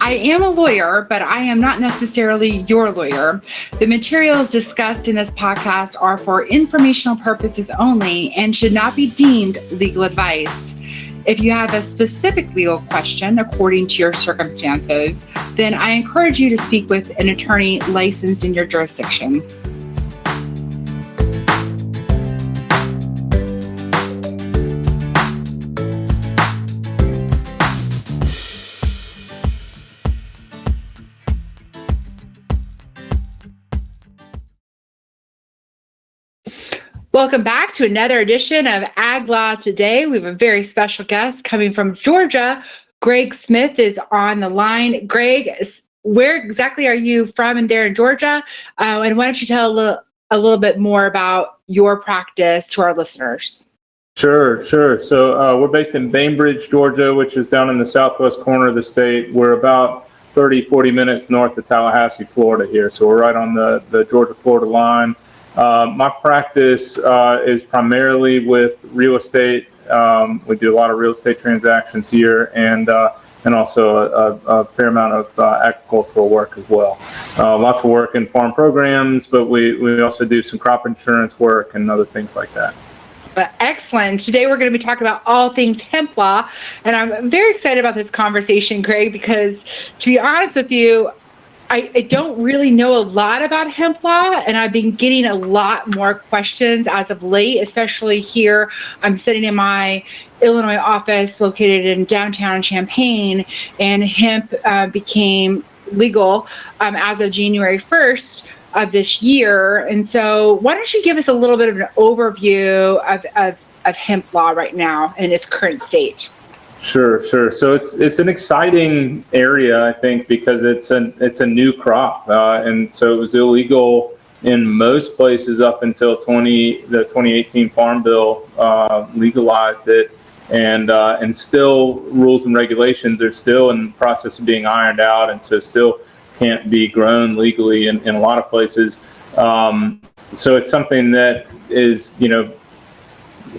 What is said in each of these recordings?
I am a lawyer, but I am not necessarily your lawyer. The materials discussed in this podcast are for informational purposes only and should not be deemed legal advice. If you have a specific legal question according to your circumstances, then I encourage you to speak with an attorney licensed in your jurisdiction. Welcome back to another edition of Ag Law Today. We have a very special guest coming from Georgia. Greg Smith is on the line. Greg, where exactly are you from and there in Georgia? And why don't you tell a little bit more about your practice to our listeners? Sure. So we're based in Bainbridge, Georgia, which is down in the southwest corner of the state. We're about 40 minutes north of Tallahassee, Florida here. So we're right on the Georgia-Florida line. My practice is primarily with real estate. We do a lot of real estate transactions here, and also a fair amount of agricultural work as well. Lots of work in farm programs, but we also do some crop insurance work and other things like that. Excellent. Today we're going to be talking about all things hemp law, and I'm very excited about this conversation, Greg, because to be honest with you, I don't really know a lot about hemp law, and I've been getting a lot more questions as of late, especially here. I'm sitting in my Illinois office located in downtown Champaign, and hemp became legal as of January 1st of this year. And so why don't you give us a little bit of an overview of hemp law right now in its current state? Sure. So it's an exciting area, I think, because it's a new crop, and so it was illegal in most places up until the 2018 Farm Bill legalized it, and still rules and regulations are still in the process of being ironed out, and so still can't be grown legally in a lot of places. So it's something that is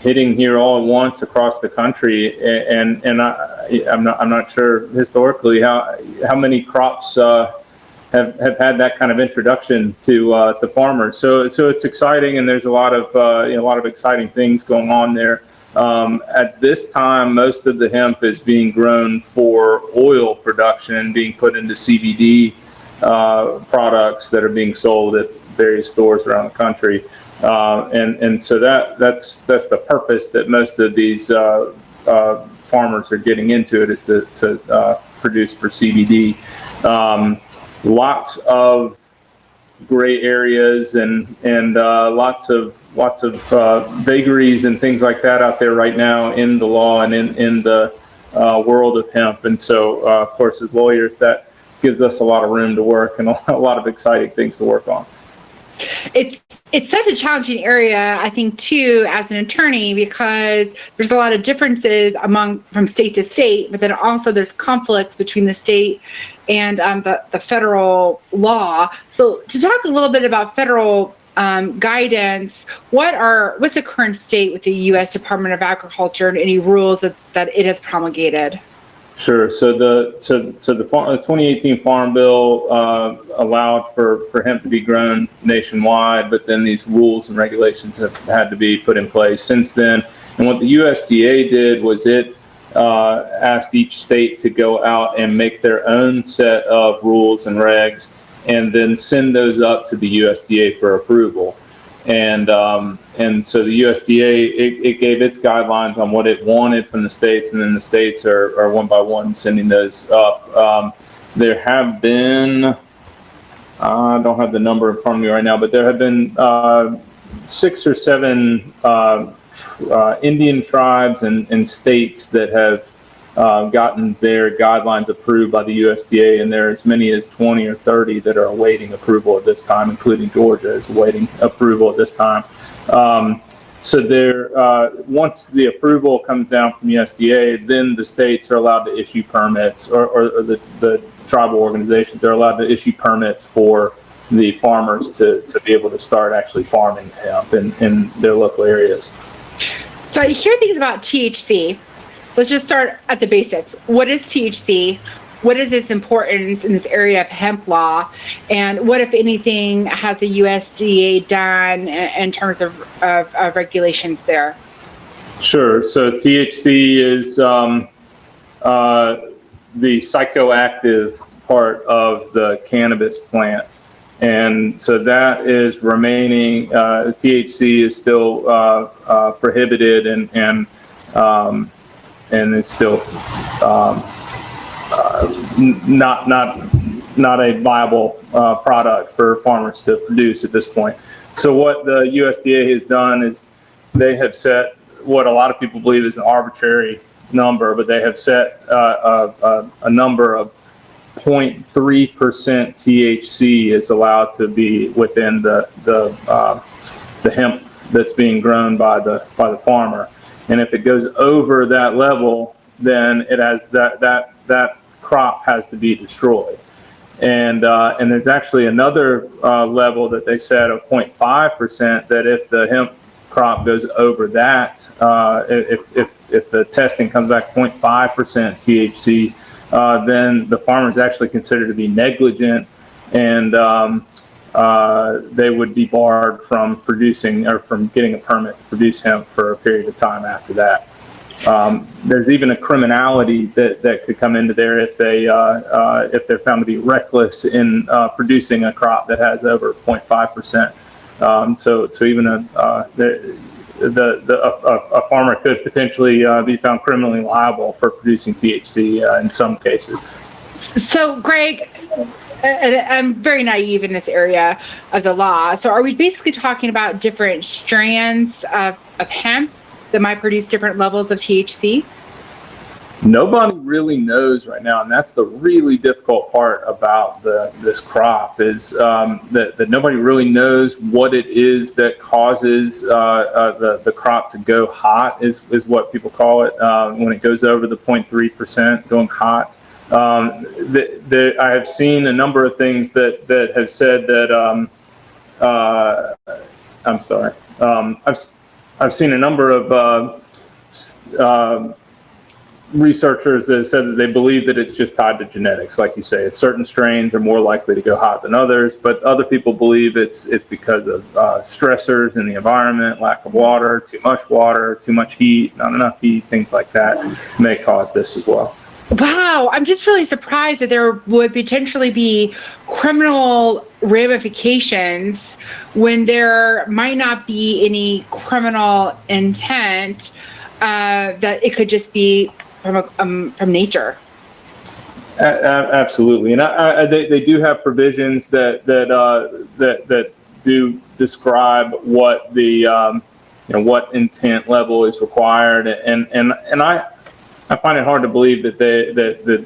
hitting here all at once across the country, and I'm not sure historically how many crops have had that kind of introduction to farmers. So it's exciting, and there's a lot of exciting things going on there. At this time, most of the hemp is being grown for oil production, being put into CBD products that are being sold at various stores around the country. And so that's the purpose that most of these farmers are getting into it, is to produce for CBD. Lots of gray areas and lots of vagaries and things like that out there right now in the law and in the world of hemp. And so, of course, as lawyers, that gives us a lot of room to work and a lot of exciting things to work on. It's such a challenging area, I think, too, as an attorney, because there's a lot of differences from state to state, but then also there's conflicts between the state and the federal law. So to talk a little bit about federal guidance, what's the current state with the U.S. Department of Agriculture and any rules that it has promulgated? Sure. So the 2018 Farm Bill allowed for hemp to be grown nationwide, but then these rules and regulations have had to be put in place since then. And what the USDA did was it asked each state to go out and make their own set of rules and regs, and then send those up to the USDA for approval. And so the USDA, it gave its guidelines on what it wanted from the states, and then the states are one by one sending those up. There have been, I don't have the number in front of me right now, but there have been 6 or 7 Indian tribes and states that have gotten their guidelines approved by the USDA, and there are as many as 20 or 30 that are awaiting approval at this time, including Georgia is awaiting approval at this time. So there, once the approval comes down from USDA, then the states are allowed to issue permits, or the tribal organizations are allowed to issue permits for the farmers to be able to start actually farming hemp in their local areas. So I hear things about THC. Let's just start at the basics. What is THC? what is its importance in this area of hemp law, and what, if anything, has the USDA done in terms of regulations there? Sure. So THC is the psychoactive part of the cannabis plant. And so that is remaining. THC is still prohibited, and it's still not a viable product for farmers to produce at this point. So what the USDA has done is they have set what a lot of people believe is an arbitrary number, but they have set a number of 0.3% THC is allowed to be within the hemp that's being grown by the farmer, and if it goes over that level, then it has that crop has to be destroyed. And there's actually another level that they set of 0.5%, that if the hemp crop goes over that, if the testing comes back 0.5% THC, then the farmer is actually considered to be negligent, and they would be barred from producing or from getting a permit to produce hemp for a period of time after that. There's even a criminality that could come into there if they're found to be reckless in producing a crop that has over 0.5%. So even a farmer could potentially be found criminally liable for producing THC in some cases. So, Greg, I'm very naive in this area of the law. So are we basically talking about different strands of hemp that might produce different levels of THC? Nobody really knows right now, and that's the really difficult part about this crop, is that nobody really knows what it is that causes the crop to go hot, is what people call it, when it goes over the 0.3% going hot. I have seen a number of things that have said that I'm sorry. I've seen a number of researchers that have said that they believe that it's just tied to genetics. Like you say, certain strains are more likely to go hot than others, but other people believe it's because of stressors in the environment, lack of water, too much heat, not enough heat, things like that may cause this as well. Wow, I'm just really surprised that there would potentially be criminal ramifications when there might not be any criminal intent, that it could just be from nature. Absolutely, and they do have provisions that do describe what the what intent level is required, and I find it hard to believe that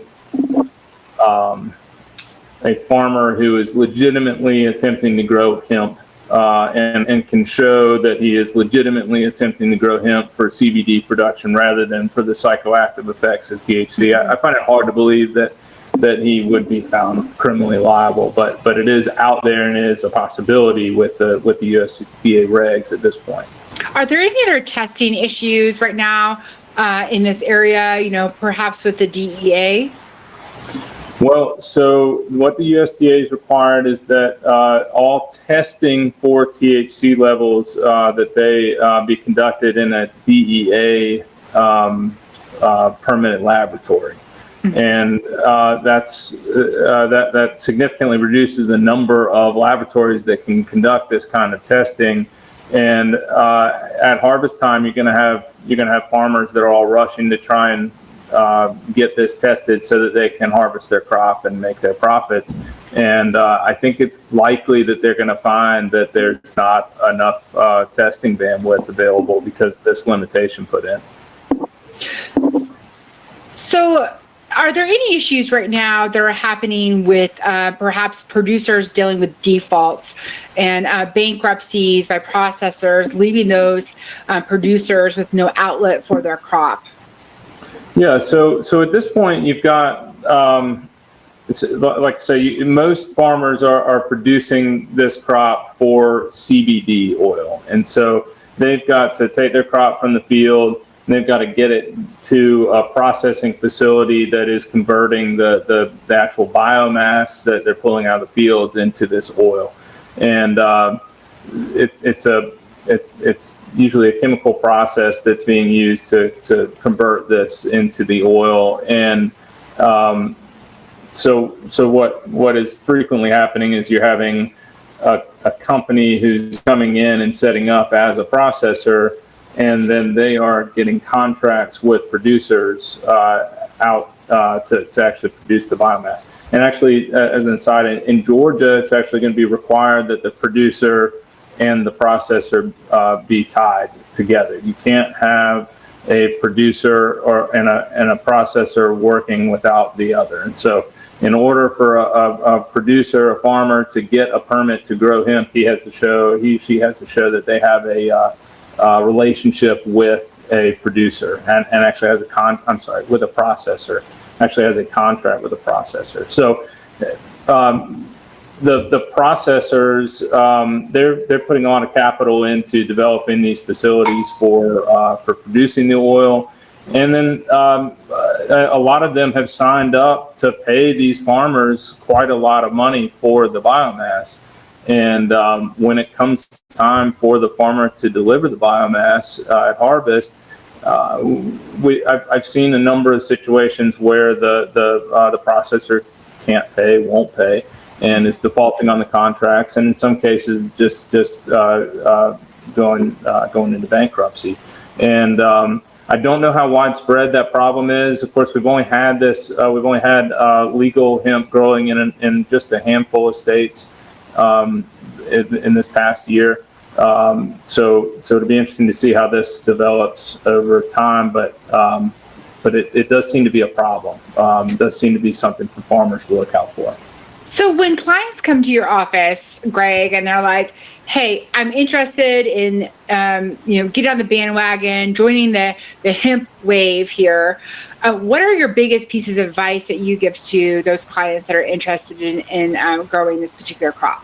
a farmer who is legitimately attempting to grow hemp and can show that he is legitimately attempting to grow hemp for CBD production rather than for the psychoactive effects of THC. I find it hard to believe that he would be found criminally liable, but it is out there, and it is a possibility with the USDA regs at this point. Are there any other testing issues right now in this area, perhaps with the DEA? Well, so what the USDA has required is that all testing for THC levels that they be conducted in a DEA permitted laboratory. Mm-hmm. And that significantly reduces the number of laboratories that can conduct this kind of testing. And at harvest time, you're going to have farmers that are all rushing to try and get this tested so that they can harvest their crop and make their profits. And I think it's likely that they're going to find that there's not enough testing bandwidth available because of this limitation put in. So are there any issues right now that are happening with perhaps producers dealing with defaults and bankruptcies by processors, leaving those producers with no outlet for their crop? Yeah, so at this point, you've got, it's, like I say, most farmers are producing this crop for CBD oil. And so they've got to take their crop from the field, and they've got to get it to a processing facility that is converting the actual biomass that they're pulling out of the fields into this oil. And it's usually a chemical process that's being used to convert this into the oil. And so what is frequently happening is you're having a company who's coming in and setting up as a processor, and then they are getting contracts with producers out to actually produce the biomass. And actually, as an aside, in Georgia, it's actually going to be required that the producer and the processor be tied together. You can't have a producer and a processor working without the other. And so in order for a producer, a farmer, to get a permit to grow hemp, she has to show that they have a relationship with a producer and actually has with a processor, actually has a contract with a processor. So the processors, they're putting a lot of capital into developing these facilities for producing the oil. And then a lot of them have signed up to pay these farmers quite a lot of money for the biomass. And when it comes time for the farmer to deliver the biomass at harvest, I've seen a number of situations where the processor can't pay, won't pay, and is defaulting on the contracts, and in some cases just going into bankruptcy. And I don't know how widespread that problem is. Of course, we've only had legal hemp growing in just a handful of states in this past year. So it'll be interesting to see how this develops over time. But it does seem to be a problem. It does seem to be something for farmers to look out for. So when clients come to your office, Greg, and they're like, hey, I'm interested in, get on the bandwagon, joining the hemp wave here. What are your biggest pieces of advice that you give to those clients that are interested in growing this particular crop?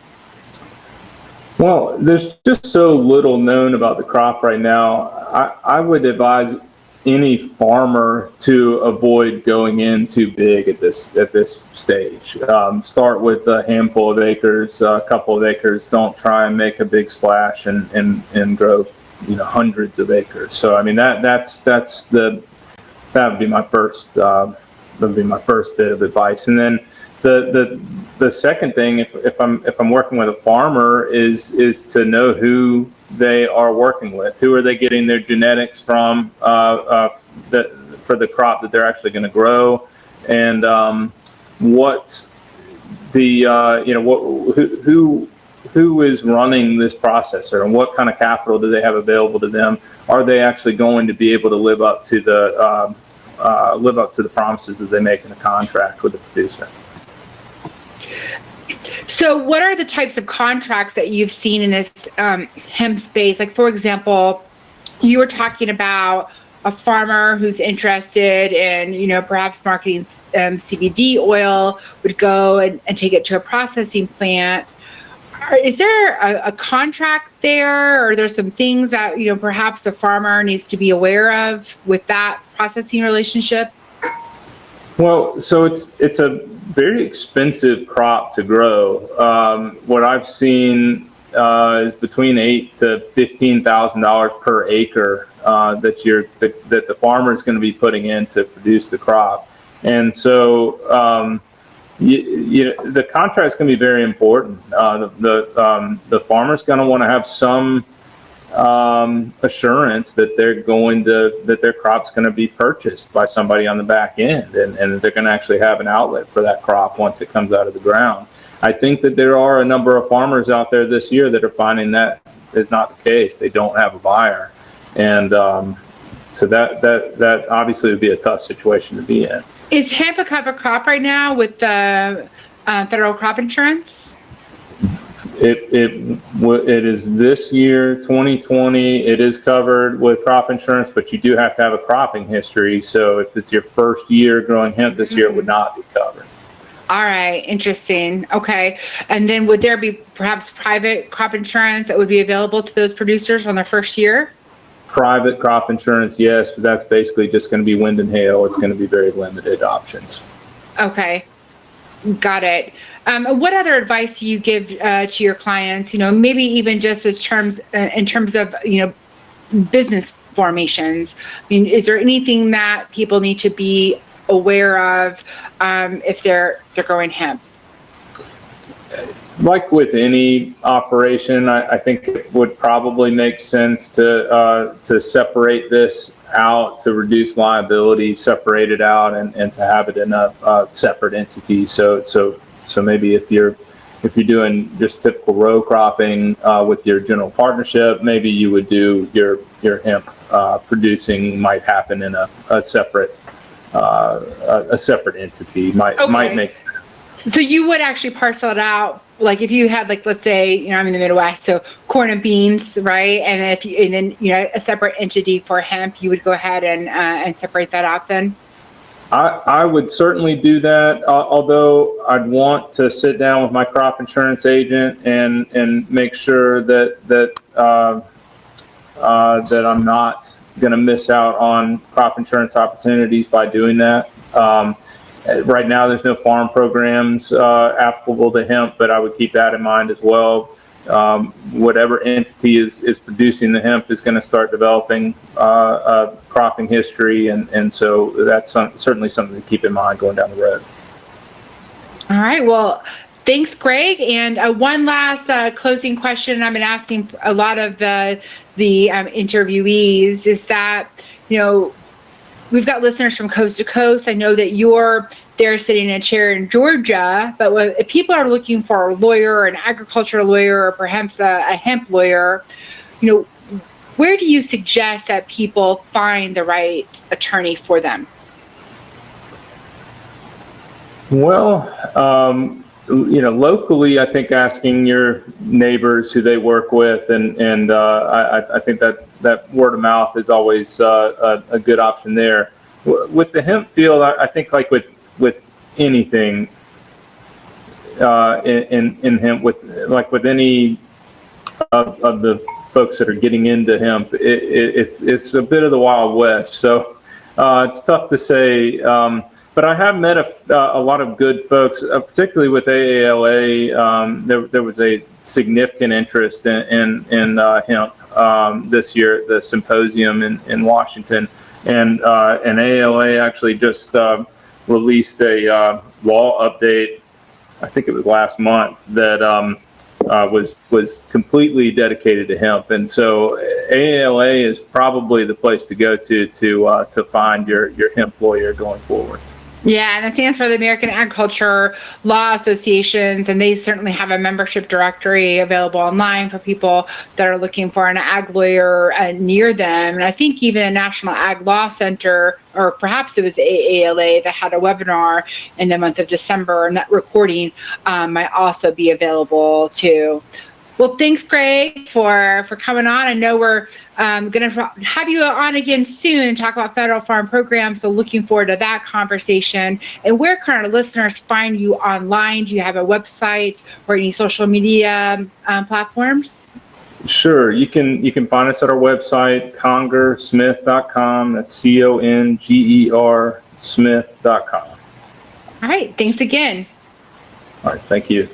Well, there's just so little known about the crop right now. I would advise any farmer to avoid going in too big at this stage. Start with a handful of acres, a couple of acres. Don't try and make a big splash and grow, hundreds of acres. So I mean that would be my first bit of advice. And then the second thing, if I'm working with a farmer, is to know who they are working with. Who are they getting their genetics from for the crop that they're actually going to grow, and who is running this processor, and what kind of capital do they have available to them? Are they actually going to be able to live up to the promises that they make in a contract with the producer? So what are the types of contracts that you've seen in this hemp space? Like, for example, you were talking about a farmer who's interested in, perhaps marketing CBD oil, would go and take it to a processing plant. Is there a contract there? Or are there some things that, perhaps the farmer needs to be aware of with that processing relationship? Well, so it's a very expensive crop to grow. What I've seen is between $8,000 to $15,000 per acre that the farmer is going to be putting in to produce the crop. And so the contract is going to be very important. The farmer's going to want to have some assurance that their crop's going to be purchased by somebody on the back end, and they're going to actually have an outlet for that crop once it comes out of the ground. I think that there are a number of farmers out there this year that are finding that is not the case. They don't have a buyer, and so that obviously would be a tough situation to be in. Is hemp a covered crop right now with the federal crop insurance? It is this year, 2020. It is covered with crop insurance, but you do have to have a cropping history. So if it's your first year growing hemp this year, it would not be covered. All right, interesting. Okay, and then would there be perhaps private crop insurance that would be available to those producers on their first year? Private crop insurance, yes, but that's basically just going to be wind and hail. It's going to be very limited options. Okay. Got it. What other advice do you give to your clients? Maybe even just in terms of business formations. I mean, is there anything that people need to be aware of if they're growing hemp? Like with any operation, I think it would probably make sense to separate this out, to reduce liability, separate it out, and to have it in a separate entity. So maybe if you're doing just typical row cropping with your general partnership, maybe you would do your hemp producing might happen in a separate entity. Might make sense. So you would actually parcel it out, like if you had, like, let's say, I'm in the Midwest, so corn and beans, right? And then a separate entity for hemp, you would go ahead and separate that out then? I would certainly do that, although I'd want to sit down with my crop insurance agent and make sure that I'm not going to miss out on crop insurance opportunities by doing that. Right now, there's no farm programs applicable to hemp, but I would keep that in mind as well. Whatever entity is producing the hemp is going to start developing cropping history, and so that's certainly something to keep in mind going down the road. All right. Well, thanks, Greg. And one last closing question I've been asking a lot of the interviewees is that, we've got listeners from coast to coast. I know that you're there sitting in a chair in Georgia, but if people are looking for a lawyer, an agricultural lawyer, or perhaps a hemp lawyer, where do you suggest that people find the right attorney for them? Well, locally, I think asking your neighbors who they work with, and I think that word of mouth is always a good option there. With the hemp field, I think like with anything in hemp, with any of the folks that are getting into hemp, it's a bit of the Wild West. So it's tough to say. But I have met a lot of good folks, particularly with AALA. There was a significant interest in hemp this year at the symposium in Washington, and AALA actually just released a law update. I think it was last month that was completely dedicated to hemp, and so AALA is probably the place to go to find your hemp lawyer going forward. Yeah, and it stands for the American Agriculture Law Associations, and they certainly have a membership directory available online for people that are looking for an ag lawyer near them. And I think even a National Ag Law Center, or perhaps it was AALA, that had a webinar in the month of December, and that recording might also be available too. Well, thanks, Greg, for coming on. I know we're going to have you on again soon and talk about federal farm programs, so looking forward to that conversation. And where can our listeners find you online? Do you have a website or any social media platforms? Sure. You can find us at our website, congersmith.com. That's CONGER Smith.com. All right. Thanks again. All right. Thank you.